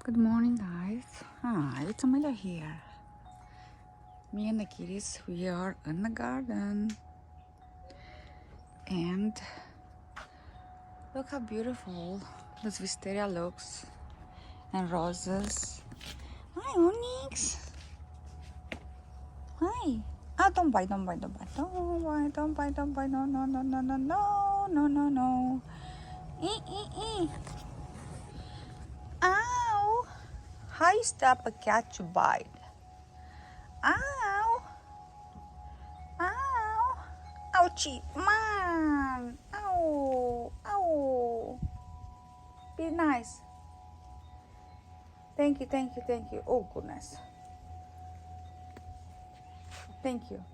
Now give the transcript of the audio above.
Good morning, guys. Hi, it's Amelia here. Me and the kitties, we are in the garden. And look how beautiful this wisteria looks. And roses. Hi, Onyx. Hi. Oh, don't bite, don't bite, don't bite. Don't bite, don't bite, don't bite. No, no, no, no, no, no, no, no, no. Ow. How you stop a cat to bite? Ow. Ow. Ouchie. Man. Ow. Ow. Be nice. Thank you, thank you, thank you. Oh, goodness. Thank you.